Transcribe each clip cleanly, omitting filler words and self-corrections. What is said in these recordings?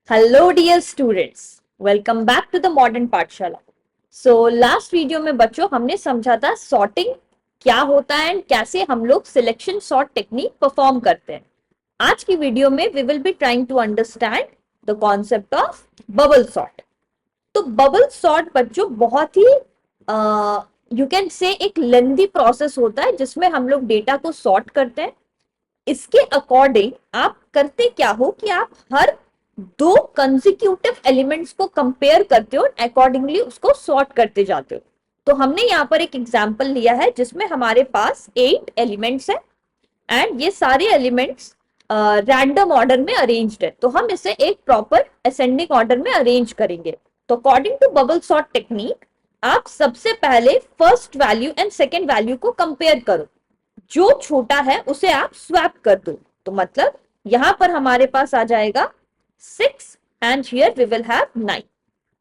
Hello dear students, welcome back to the modern pathshala. So last video में बच्चों हमने समझा था सॉर्टिंग क्या होता है एंड कैसे हम लोग सिलेक्शन सॉर्ट टेक्निक परफॉर्म करते हैं। आज की वीडियो में we will be trying to understand the concept of bubble sort. तो बबल सॉर्ट बच्चों बहुत ही यू कैन से एक लेंदी प्रोसेस होता है जिसमें हम लोग डेटा को सॉर्ट करते हैं। इसके अकॉर्डिंग आप करते क्या हो कि आप हर दो कंसेक्यूटिव एलिमेंट्स को कंपेयर करते हो, अकॉर्डिंगली उसको सॉर्ट करते जाते हो। तो हमने यहाँ पर एक एग्जांपल लिया है जिसमें हमारे पास 8 एलिमेंट्स है एंड ये सारे एलिमेंट्स रैंडम ऑर्डर में अरेंज्ड है। तो हम इसे एक प्रॉपर असेंडिंग ऑर्डर में अरेंज करेंगे। तो according to bubble sort technique आप सबसे पहले first value and second value को कंपेयर करो, जो छोटा है उसे आप स्वैप कर दो। तो मतलब यहां पर हमारे पास आ जाएगा 6 and here we will have 9।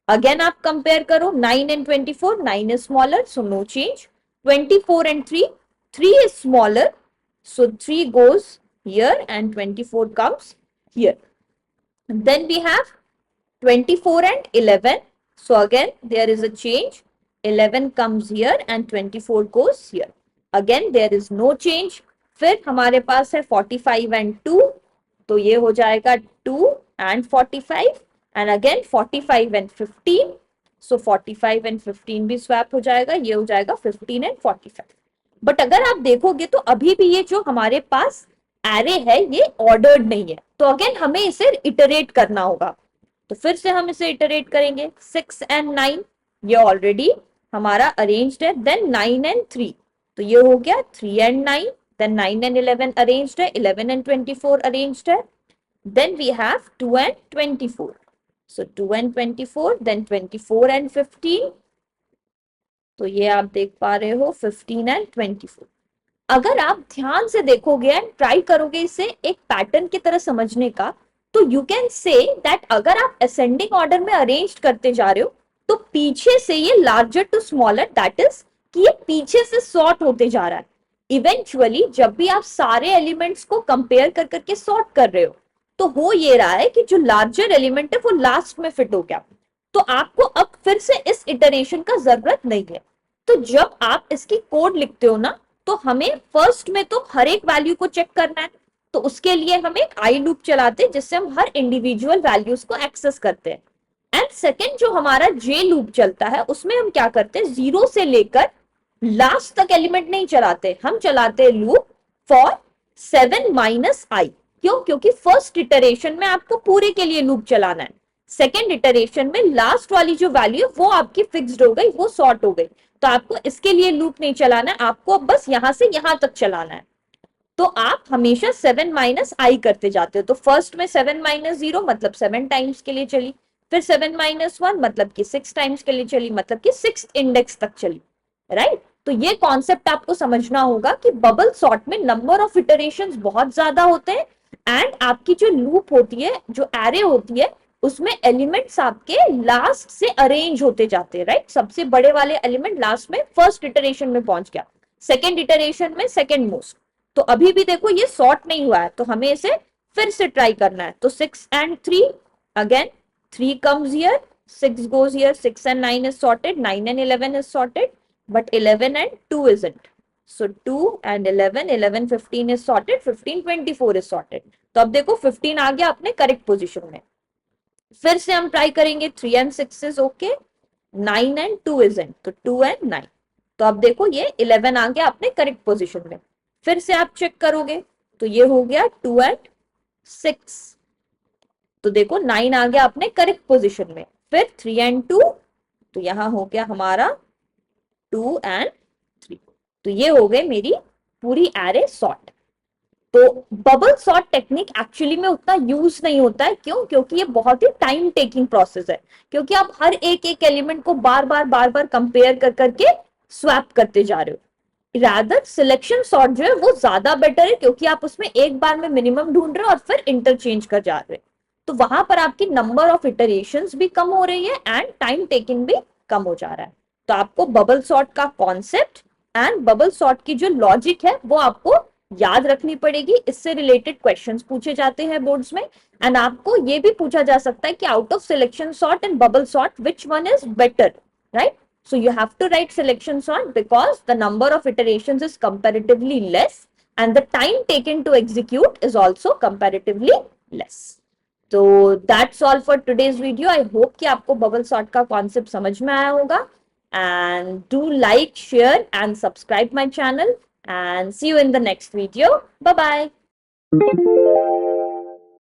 Again आप कंपेयर करो 9 and 24, 9 is smaller so no change। 24 and 3, 3 is smaller so 3 goes here and 24 comes here। Then we have 24 and 11, so again there is a change, 11 comes here and 24 goes here। Again there is no change। फिर हमारे पास है 45 and 2, तो ये हो जाएगा 2 and 45 and again 45 and 15, so 45 and 15 भी swap हो जाएगा, ये हो जाएगा 15 and 45। बट अगर आप देखोगे तो अभी भी ये जो हमारे पास एरे है ये ऑर्डर्ड नहीं है, तो अगेन हमें इसे इटरेट करना होगा। तो फिर से हम इसे इटरेट करेंगे। 6 and 9 ये ऑलरेडी हमारा अरेंज्ड है। देन 9 and 3, तो ये हो गया 3 and 9। देन 9 and 11 अरेंज्ड है, 11 and 24 अरेंज्ड है। Then we have 2 and 24, so 2 and 24, then 24 and 15, तो ये आप देख पा रहे हो 15 and 24। अगर आप ध्यान से देखोगे एंड ट्राई करोगे इसे एक पैटर्न की तरह समझने का, तो यू कैन से दैट अगर आप असेंडिंग ऑर्डर में अरेंज करते जा रहे हो तो पीछे से ये larger to smaller, that is कि ये पीछे से सॉर्ट होते जा रहा है। इवेंचुअली जब भी आप सारे एलिमेंट्स को कंपेयर कर करके सॉर्ट कर रहे हो तो हो ये रहा है कि जो लार्जर एलिमेंट है वो लास्ट में फिट हो गया। तो आपको अब फिर से इस इटरेशन का जरूरत नहीं है। तो जब आप इसकी कोड लिखते हो ना, तो हमें फर्स्ट में तो हर एक वैल्यू को चेक करना है। तो उसके लिए हम एक आई लूप चलाते हैं जिससे हम हर इंडिविजुअल वैल्यूज को एक्सेस करते हैं। एंड सेकेंड जो हमारा जे लूप चलता है उसमें हम क्या करते हैं, जीरो से लेकर लास्ट तक एलिमेंट नहीं चलाते, हम चलाते हैं लूप फॉर 7 माइनस आई। क्यों? क्योंकि फर्स्ट इटरेशन में आपको पूरे के लिए लूप चलाना है, सेकेंड इटरेशन में लास्ट वाली जो वैल्यू है वो आपकी फिक्स्ड हो गई, वो सॉर्ट हो गई, तो आपको इसके लिए लूप नहीं चलाना है, आपको बस यहां से यहां तक चलाना है। तो आप हमेशा 7 माइनस आई करते जाते हो। तो फर्स्ट में 7 माइनस 0 मतलब 7 टाइम्स के लिए चली, फिर 7 माइनस 1 मतलब कि 6 टाइम्स के लिए चली, मतलब कि 6 इंडेक्स तक चली, राइट। तो ये कॉन्सेप्ट आपको समझना होगा कि बबल सॉर्ट में नंबर ऑफ इटरेशंस बहुत ज्यादा होते हैं एंड आपकी जो लूप होती है, जो एरे होती है, उसमें एलिमेंट्स आपके लास्ट से अरेंज होते जाते हैं, राइट। सबसे बड़े वाले एलिमेंट लास्ट में फर्स्ट इटरेशन में पहुंच गया, सेकेंड इटरेशन में सेकेंड मोस्ट। तो अभी भी देखो ये सॉर्ट नहीं हुआ है, तो हमें इसे फिर से ट्राई करना है। तो 6 and 3, again 3 comes here, 6 goes here, 6 and 9 is sorted, 9 and 11 is sorted, but 11 and 2 isn't। So 2 and 11, 11 15 is sorted, 15 24 is sorted। तो अब देखो 15 आ गया अपने करेक्ट पोजीशन में। फिर से हम ट्राई करेंगे, 3 and 6 is okay, 9 and 2 isn't, तो 2 and 9। तो अब देखो ये 11 आ गया अपने करेक्ट पोजीशन में। फिर से आप चेक करोगे तो ये हो गया 2 and 6, तो देखो 9 आ गया अपने करेक्ट पोजीशन में। फिर 3 and 2, तो यहां हो गया हमारा 2 and 3। तो ये हो गए मेरी पूरी एरे सॉर्ट। तो बबल सॉर्ट टेक्निक एक्चुअली में उतना यूज नहीं होता है। क्यों? क्योंकि ये बहुत ही टाइम टेकिंग प्रोसेस है, क्योंकि आप हर एक एक एलिमेंट को बार बार कंपेयर कर करके स्वैप करते जा रहे हो। रादर सिलेक्शन सॉर्ट जो है वो ज्यादा बेटर है, क्योंकि आप उसमें एक बार में मिनिमम ढूंढ रहे हो और फिर इंटरचेंज कर जा रहे हो। तो वहां पर आपकी नंबर ऑफ इटरेशंस भी कम हो रही है एंड टाइम टेकिंग भी कम हो जा रहा है। तो आपको बबल सॉर्ट का कॉन्सेप्ट एंड बबल सॉर्ट की जो लॉजिक है वो आपको याद रखनी पड़ेगी, इससे रिलेटेड क्वेश्चंस पूछे जाते हैं बोर्ड्स में। एंड आपको ये भी पूछा जा सकता है कि out of selection sort and bubble sort which one is better, right? So you have to write selection sort because the number of iterations is comparatively less and the time taken to execute is also comparatively less. So that's all for today's video. I hope कि आपको bubble sort का concept समझ में आया होगा. And do like, share and subscribe my channel and see you in the next video. Bye bye.